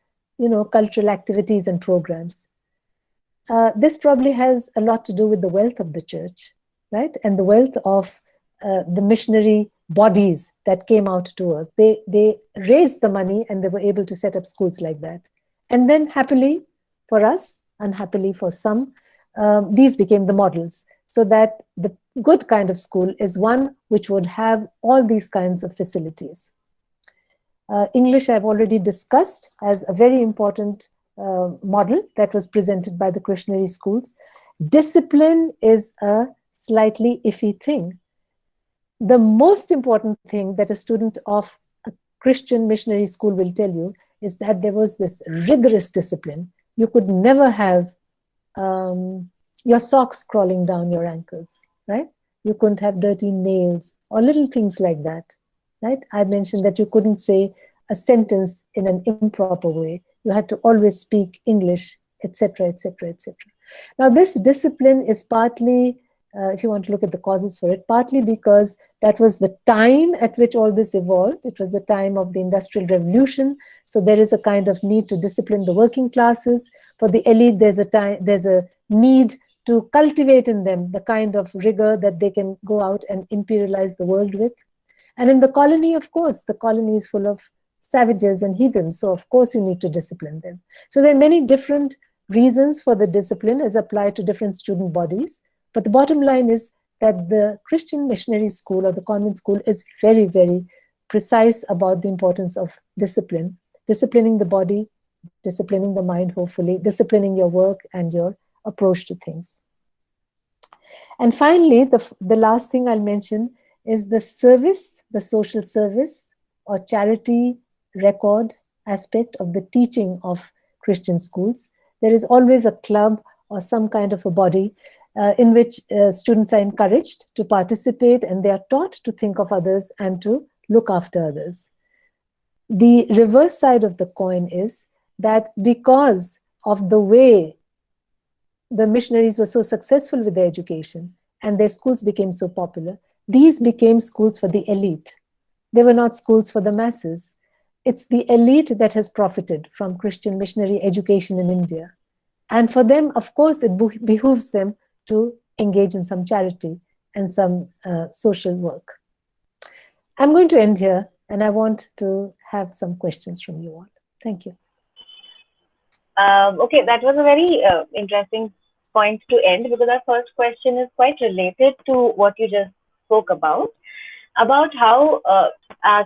cultural activities and programs. This probably has a lot to do with the wealth of the church, right? And the wealth of the missionary bodies that came out to work. They raised the money and they were able to set up schools like that. And then happily for us, unhappily for some, these became the models. So that the good kind of school is one which would have all these kinds of facilities. English I've already discussed as a very important model that was presented by the Christianary schools. Discipline is a slightly iffy thing. The most important thing that a student of a Christian missionary school will tell you is that there was this rigorous discipline. You could never have your socks crawling down your ankles, right? You couldn't have dirty nails or little things like that, right? I mentioned that you couldn't say a sentence in an improper way. You had to always speak English, etc., etc., etc. Now, this discipline is partly, if you want to look at the causes for it, partly because that was the time at which all this evolved. It was the time of the Industrial Revolution. So there is a kind of need to discipline the working classes. For the elite, there's a need to cultivate in them the kind of rigor that they can go out and imperialize the world with. And in the colony, of course, the colony is full of savages and heathens. So of course you need to discipline them. So there are many different reasons for the discipline as applied to different student bodies. But the bottom line is that the Christian missionary school or the convent school is very, very precise about the importance of discipline, disciplining the body, disciplining the mind, hopefully, disciplining your work and your approach to things. And finally, the last thing I'll mention is the service, the social service or charity record aspect of the teaching of Christian schools. There is always a club or some kind of a body in which students are encouraged to participate, and they are taught to think of others and to look after others. The reverse side of the coin is that because of the way the missionaries were so successful with their education and their schools became so popular, these became schools for the elite. They were not schools for the masses. It's the elite that has profited from Christian missionary education in India. And for them, of course, it behooves them to engage in some charity and some social work. I'm going to end here, and I want to have some questions from you all. Thank you. Okay, that was a very interesting point to end, because our first question is quite related to what you just spoke about how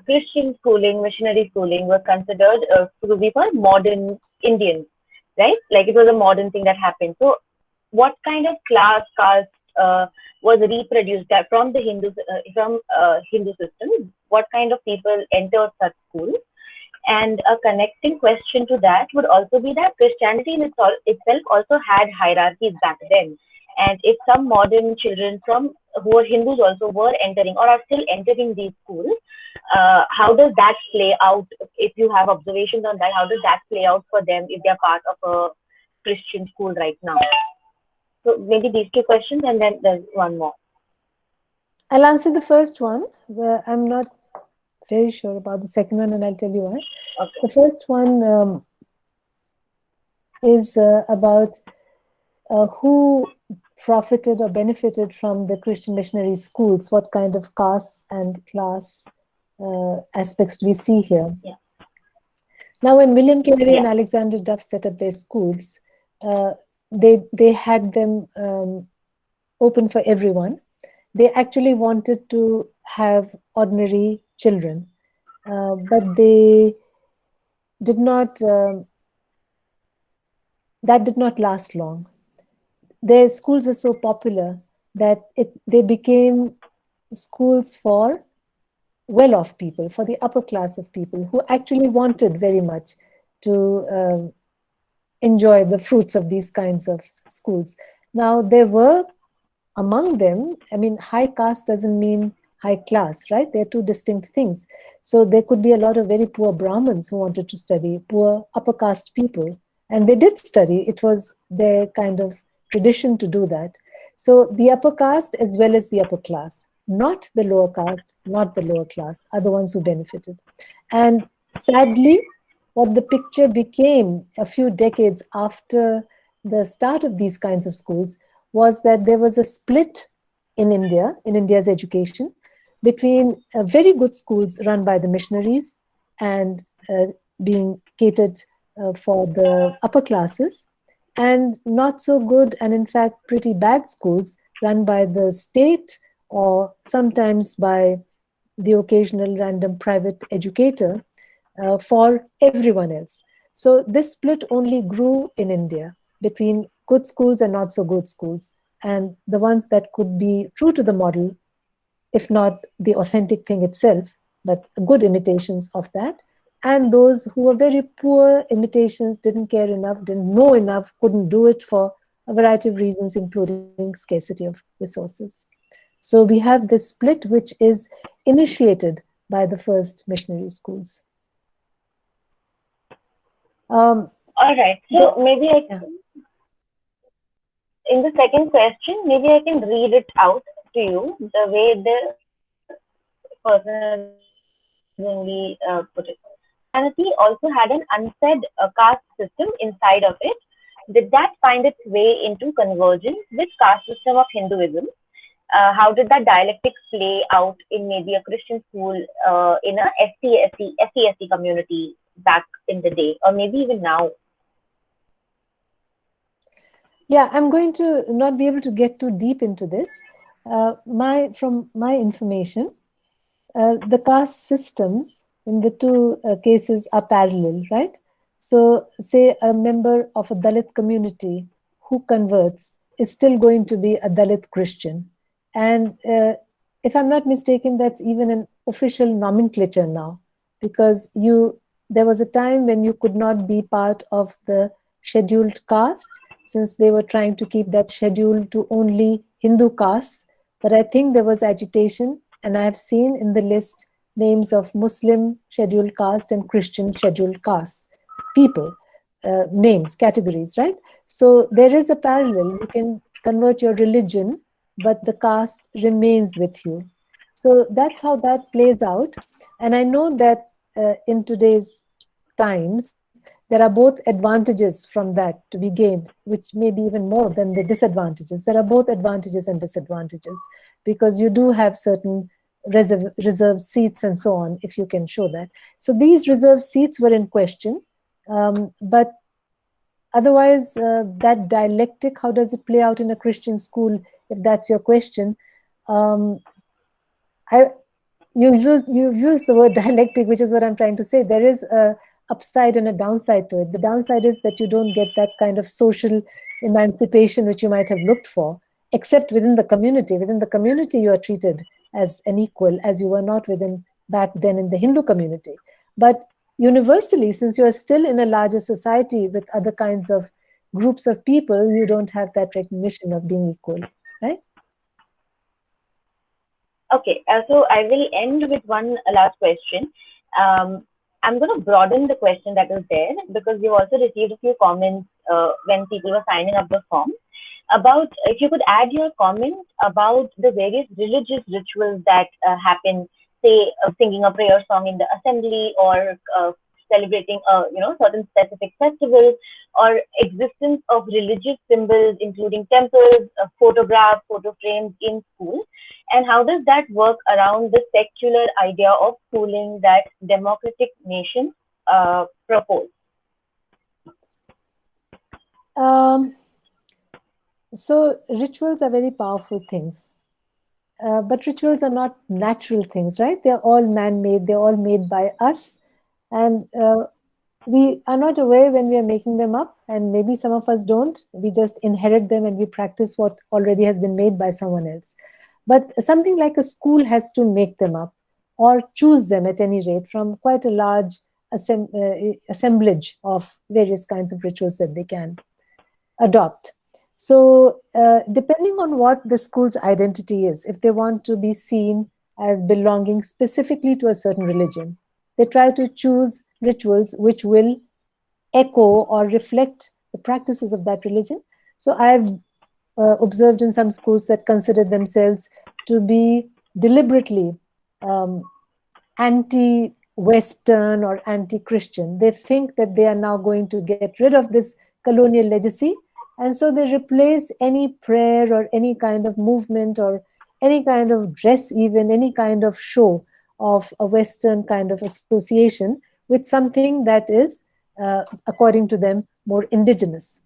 Christian schooling, missionary schooling was considered to be for modern Indians, right? Like it was a modern thing that happened. So what kind of class, caste was reproduced from the Hindu system? What kind of people entered such schools? And a connecting question to that would also be that Christianity in itself also had hierarchies back then. And if some modern children who are Hindus also were entering or are still entering these schools, how does that play out? If you have observations on that, how does that play out for them if they're part of a Christian school right now? So maybe these two questions, and then there's one more. I'll answer the first one, where I'm not very sure about the second one, and I'll tell you why. Okay. The first one is about who profited or benefited from the Christian missionary schools. What kind of caste and class aspects do we see here? Yeah. Now, when William Carey and Alexander Duff set up their schools, they had them open for everyone. They actually wanted to have ordinary children, but they did not, that did not last long. Their schools were so popular that they became schools for well-off people, for the upper class of people who actually wanted very much to enjoy the fruits of these kinds of schools. Now, there were among them, I mean, high caste doesn't mean high class, right? They're two distinct things. So there could be a lot of very poor Brahmins who wanted to study, poor upper caste people, and they did study. It was their kind of tradition to do that. So the upper caste as well as the upper class, not the lower caste, not the lower class, are the ones who benefited. And sadly, what the picture became a few decades after the start of these kinds of schools was that there was a split in India, in India's education, between very good schools run by the missionaries and being catered for the upper classes, and not so good and in fact pretty bad schools run by the state or sometimes by the occasional random private educator for everyone else. So this split only grew in India between good schools and not so good schools, and the ones that could be true to the model, if not the authentic thing itself, but good imitations of that. And those who were very poor imitations, didn't care enough, didn't know enough, couldn't do it for a variety of reasons, including scarcity of resources. So we have this split, which is initiated by the first missionary schools. All right. So maybe Yeah. in the second question, maybe I can read it out to you the way the person originally put it. Christianity also had an unsaid caste system inside of it. Did that find its way into convergence with caste system of Hinduism? How did that dialectic play out in maybe a Christian school in a SC community back in the day, or maybe even now? Yeah, I'm going to not be able to get too deep into this. From my information, the caste systems in the two cases are parallel, right? So, say a member of a Dalit community who converts is still going to be a Dalit Christian. And if I'm not mistaken, that's even an official nomenclature now, because there was a time when you could not be part of the scheduled caste, since they were trying to keep that schedule to only Hindu castes. But I think there was agitation, and I have seen in the list names of Muslim scheduled caste and Christian scheduled castes, people, names, categories, right? So there is a parallel. You can convert your religion, but the caste remains with you. So that's how that plays out. And I know that in today's times, there are both advantages from that to be gained, which may be even more than the disadvantages. There are both advantages and disadvantages, because you do have certain reserved seats and so on, if you can show that. So these reserved seats were in question. But otherwise, that dialectic, how does it play out in a Christian school, if that's your question? You've used the word dialectic, which is what I'm trying to say. There is a upside and a downside to it. The downside is that you don't get that kind of social emancipation which you might have looked for, except within the community. Within the community, you are treated as an equal, as you were not within back then in the Hindu community. But universally, since you are still in a larger society with other kinds of groups of people, you don't have that recognition of being equal, right? Okay, so I will end with one last question. I'm going to broaden the question that is there, because we've also received a few comments when people were signing up the form about, if you could add your comment about the various religious rituals that happen, say singing a prayer song in the assembly, or celebrating certain specific festivals, or existence of religious symbols including temples, photographs, photo frames in school, and how does that work around the secular idea of schooling that democratic nations propose? So rituals are very powerful things. But rituals are not natural things, right? They're all man-made. They're all made by us. And we are not aware when we are making them up. And maybe some of us don't. We just inherit them and we practice what already has been made by someone else. But something like a school has to make them up, or choose them at any rate from quite a large assemblage of various kinds of rituals that they can adopt. So depending on what the school's identity is, if they want to be seen as belonging specifically to a certain religion, they try to choose rituals which will echo or reflect the practices of that religion. So I've observed in some schools that consider themselves to be deliberately anti-Western or anti-Christian. They think that they are now going to get rid of this colonial legacy, and so they replace any prayer or any kind of movement or any kind of dress, even any kind of show of a Western kind of association with something that is, according to them, more indigenous.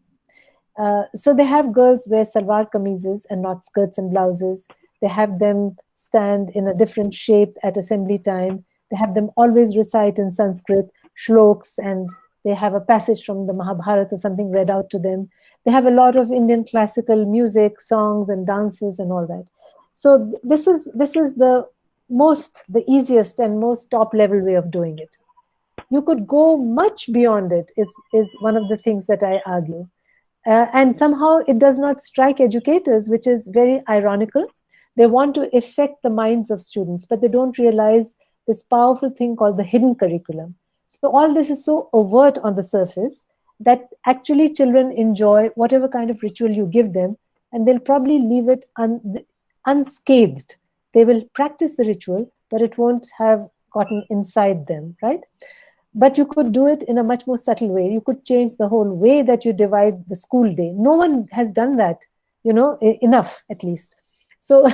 So they have girls wear salwar kameezes and not skirts and blouses. They have them stand in a different shape at assembly time. They have them always recite in Sanskrit shloks, and they have a passage from the Mahabharata or something read out to them. They have a lot of Indian classical music, songs and dances and all that. So this is the the easiest and most top level way of doing it. You could go much beyond it, is one of the things that I argue. And somehow it does not strike educators, which is very ironical. They want to affect the minds of students, but they don't realize this powerful thing called the hidden curriculum. So all this is so overt on the surface that actually children enjoy whatever kind of ritual you give them, and they'll probably leave it unscathed. They will practice the ritual, but it won't have gotten inside them, right? But you could do it in a much more subtle way. You could change the whole way that you divide the school day. No one has done that, enough at least. So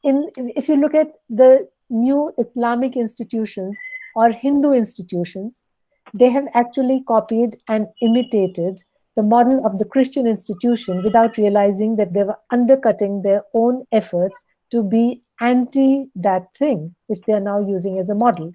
if you look at the new Islamic institutions or Hindu institutions, they have actually copied and imitated the model of the Christian institution without realizing that they were undercutting their own efforts to be anti that thing, which they are now using as a model.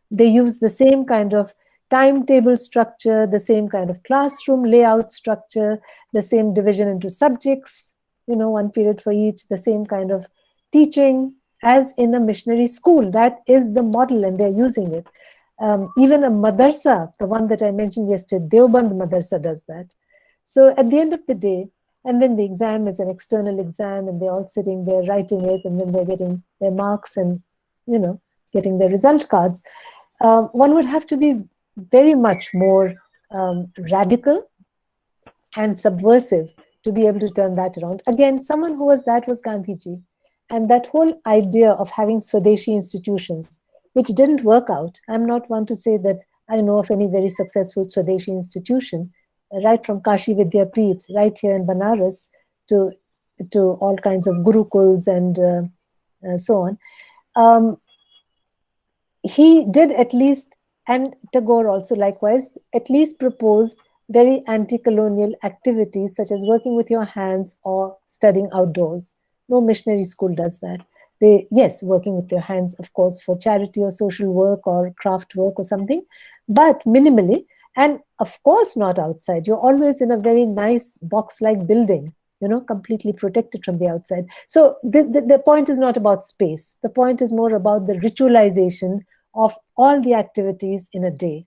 They use the same kind of timetable structure, the same kind of classroom layout structure, the same division into subjects, one period for each, the same kind of teaching as in a missionary school. That is the model, and they're using it. Even a madrasa, the one that I mentioned yesterday, Deoband Madrasa does that. So at the end of the day, and then the exam is an external exam, and they're all sitting there writing it, and then they're getting their marks and, getting their result cards. One would have to be very much more radical and subversive to be able to turn that around. Again, someone who was that was Gandhiji. And that whole idea of having Swadeshi institutions, which didn't work out. I'm not one to say that I know of any very successful Swadeshi institution, right from Kashi Vidyapeeth, right here in Banaras, to all kinds of gurukuls and so on. He did at least, and Tagore also likewise, at least proposed very anti-colonial activities such as working with your hands or studying outdoors. No missionary school does that. Yes, working with your hands, of course, for charity or social work or craft work or something, but minimally, and of course not outside. You're always in a very nice box-like building, completely protected from the outside. So the point is not about space. The point is more about the ritualization of all the activities in a day.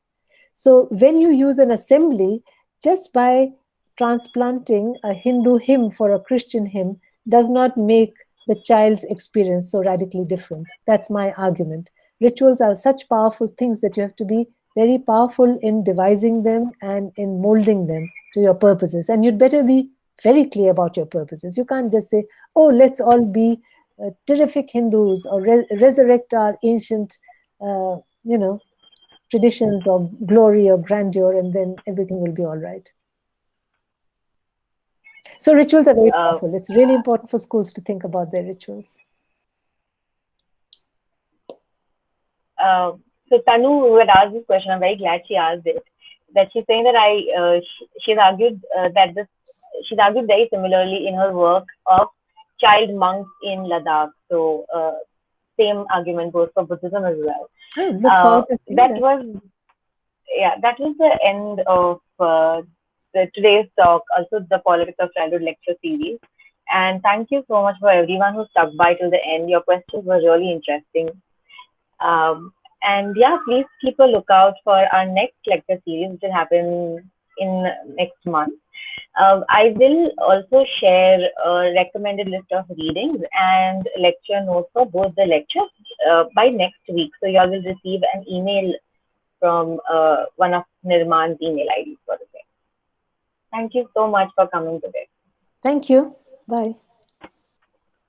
So when you use an assembly, just by transplanting a Hindu hymn for a Christian hymn does not make the child's experience so radically different. That's my argument. Rituals are such powerful things that you have to be very powerful in devising them and in molding them to your purposes. And you'd better be very clear about your purposes. You can't just say, oh, let's all be terrific Hindus or resurrect our ancient traditions of glory or grandeur, and then everything will be all right. So rituals are very powerful. It's really important for schools to think about their rituals. So Tanu, who had asked this question, I'm very glad she asked it. That she's saying that she's argued she's argued very similarly in her work of child monks in Ladakh. So same argument goes for Buddhism as well. Look forward to seeing that. That was the end of today's talk, also the Politics of Childhood lecture series. And thank you so much for everyone who stuck by till the end. Your questions were really interesting. And yeah, please keep a lookout for our next lecture series, which will happen in next month. I will also share a recommended list of readings and lecture notes for both the lectures by next week. So you all will receive an email from one of Nirman's email IDs for the day. Thank you so much for coming today. Thank you. Bye.